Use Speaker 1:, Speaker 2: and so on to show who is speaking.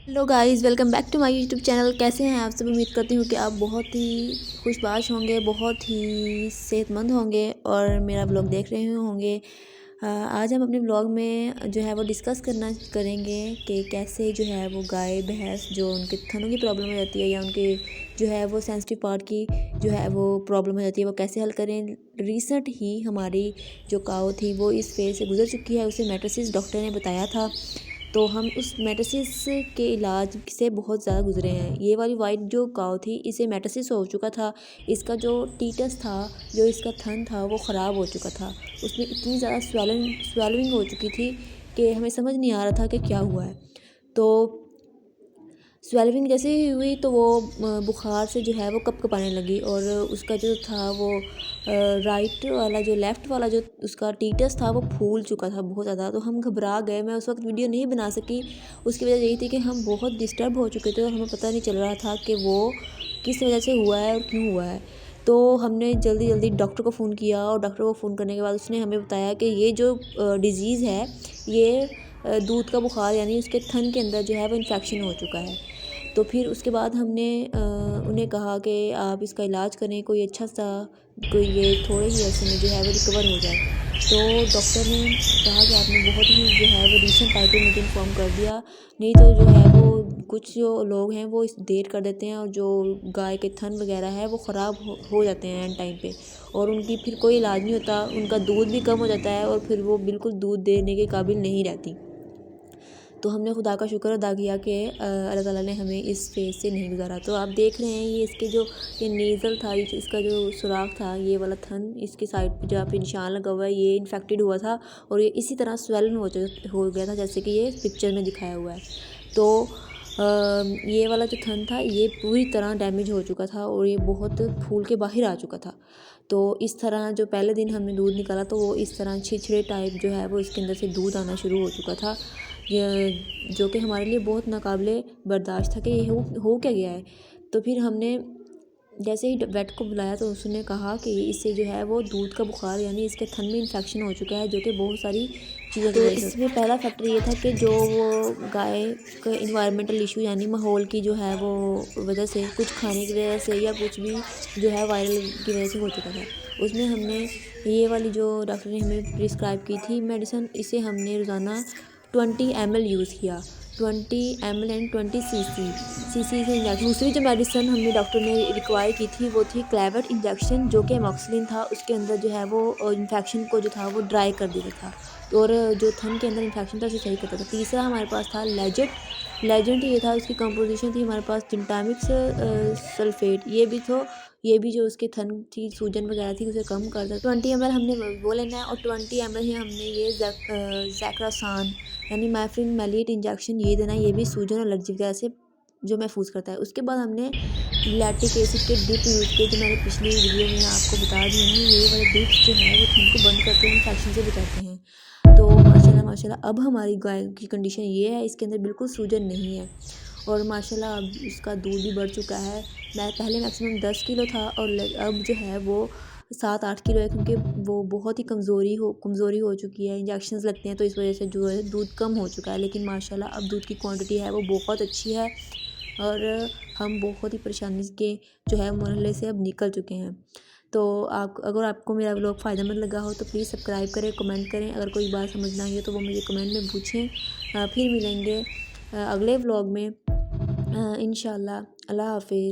Speaker 1: Hello guys, welcome back to my YouTube channel. कैसे हैं आप सब? उम्मीद करती हूँ कि आप बहुत ही खुशबाश होंगे, बहुत ही सेहतमंद होंगे और मेरा ब्लॉग देख रहे होंगे। आज हम अपने ब्लॉग में जो है वो डिस्कस करना करेंगे कि कैसे जो है वो गाय भैंस जो उनके थनों की प्रॉब्लम हो जाती है या उनके जो है वो सेंसिटिव पार्ट की जो है वो प्रॉब्लम हो जाती है वो कैसे हल करें। रिसेंट ही हमारी जो काऊ थी वो इस फेज़ से गुजर चुकी है, उसे मेटासिस डॉक्टर ने बताया था। तो हम उस मेटासिस के इलाज से बहुत ज़्यादा गुजरे हैं। ये वाली वाइट जो काऊ थी इसे मेटासिस हो चुका था। इसका जो टीटस था, जो इसका थन था वो ख़राब हो चुका था। उसमें इतनी ज़्यादा स्वेलिंग हो चुकी थी कि हमें समझ नहीं आ रहा था कि क्या हुआ है। तो स्वेलिंग जैसे ही हुई तो वो बुखार से जो है वो कँपकँपाने लगी और उसका जो था वो राइट वाला जो लेफ़्ट वाला जो उसका टीटस था वो फूल चुका था बहुत ज़्यादा। तो हम घबरा गए। मैं उस वक्त वीडियो नहीं बना सकी। उसकी वजह यही थी कि हम बहुत डिस्टर्ब हो चुके थे और हमें पता नहीं चल रहा था कि वो किस वजह से हुआ है और क्यों हुआ है। तो हमने जल्दी जल्दी डॉक्टर को फ़ोन किया और डॉक्टर को फ़ोन करने के बाद उसने हमें बताया कि ये जो डिज़ीज़ है ये दूध का बुखार यानी उसके थन के अंदर जो है वो इन्फेक्शन हो चुका है। तो फिर उसके बाद हमने उन्हें कहा कि आप इसका इलाज करें, कोई अच्छा सा कोई ये थोड़े ही अर्से में जो है वो रिकवर हो जाए। तो डॉक्टर ने कहा कि आपने बहुत ही जो है वो रीसेंट टाइम पे मुझे इन्फॉर्म कर दिया, नहीं तो जो है वो कुछ जो लोग हैं वो इस देर कर देते हैं और जो गाय के थन वगैरह है वो ख़राब हो जाते हैं एंड टाइम पे और उनकी फिर कोई इलाज नहीं होता। उनका दूध भी कम हो जाता है और फिर वो बिल्कुल दूध देने के काबिल नहीं रहती। तो हमने खुदा का शुक्र अदा किया कि अल्लाह ताला ने हमें इस फेज़ से नहीं गुजारा। तो आप देख रहे हैं ये इसके जो ये नेज़ल था, इसका जो सुराख था, ये वाला थन इसके साइड पे जहाँ पे निशान लगा हुआ है ये इन्फेक्टेड हुआ था और ये इसी तरह स्वेलन हो गया था जैसे कि ये पिक्चर में दिखाया हुआ है। तो ये वाला जो थन था ये पूरी तरह डैमेज हो चुका था और ये बहुत फूल के बाहर आ चुका था। तो इस तरह जो पहले दिन हमने दूध निकाला तो वो इस तरह छिछड़े टाइप जो है वो इसके अंदर से दूध आना शुरू हो चुका था, जो कि हमारे लिए बहुत नाकाबिले बर्दाश्त था कि ये हो क्या गया है। तो फिर हमने जैसे ही वेट को बुलाया तो उसने कहा कि इससे जो है वो दूध का बुखार यानी इसके थन में इन्फेक्शन हो चुका है, जो कि बहुत सारी चीज़ों की वजह से। इसमें पहला फैक्टर ये था कि जो वो गाय का इन्वायरमेंटल इशू यानी माहौल की जो है वो वजह से, कुछ खाने की वजह से या कुछ भी जो है वायरल की वजह से हो चुका था। उसमें हमने ये वाली जो डॉक्टर ने हमें प्रिस्क्राइब की थी मेडिसिन, इसे हमने रोज़ाना 20 ml यूज़ किया। 20 ml एंड 20 cc से इंजेक्शन। दूसरी जो मेडिसिन हमने डॉक्टर ने रिक्वायर की थी वो थी क्लेवेट इंजेक्शन, जो कि एमॉक्सिलिन था। उसके अंदर जो है वो इन्फेक्शन को जो था वो ड्राई कर देता था और जो थन के अंदर इन्फेक्शन था उसे सही करता था। तीसरा हमारे पास था लेजेंट ये था, उसकी कंपोजिशन थी हमारे पास जिंटामिक्स सल्फेट, ये भी जो उसके थन थी सूजन वगैरह थी उसे कम कर था। 20 ml हमने वो लेना है और 20 ml ही हमने ये जैक्रासान यानी मैफ्रिन मैलिएट इंजेक्शन ये देना है। ये भी सूजन और एलर्जी वगैरह से जो महफूज करता है। उसके बाद हमने लैक्टिक एसिड के ड्रिप यूज़ किए, जो मैंने पिछली वीडियो में आपको बता दिए हैं। ये वाले ड्रिप्स जो हैं वो थन को बंद करते हैं, इन्फेक्शन से बचाते हैं। तो माशाल्लाह अब हमारी गाय की कंडीशन ये है, इसके अंदर बिल्कुल सूजन नहीं है और माशाल्लाह अब इसका दूध भी बढ़ चुका है। मैं पहले मैक्सिमम 10 किलो था और अब जो है वो 7-8 किलो है, क्योंकि वो बहुत ही कमज़ोरी हो चुकी है। इंजेक्शंस लगते हैं तो इस वजह से जो है दूध कम हो चुका है, लेकिन माशाल्लाह अब दूध की क्वांटिटी है वो बहुत अच्छी है और हम बहुत ही परेशानी के जो है मरहले से अब निकल चुके हैं। तो अगर आपको मेरा व्लॉग फ़ायदेमंद लगा हो तो प्लीज़ सब्सक्राइब करें, कमेंट करें। अगर कोई बात समझ ना आई हो तो वो मुझे कमेंट में पूछें। फिर मिलेंगे अगले व्लॉग में इंशाल्लाह। अल्लाह हाफ़िज़।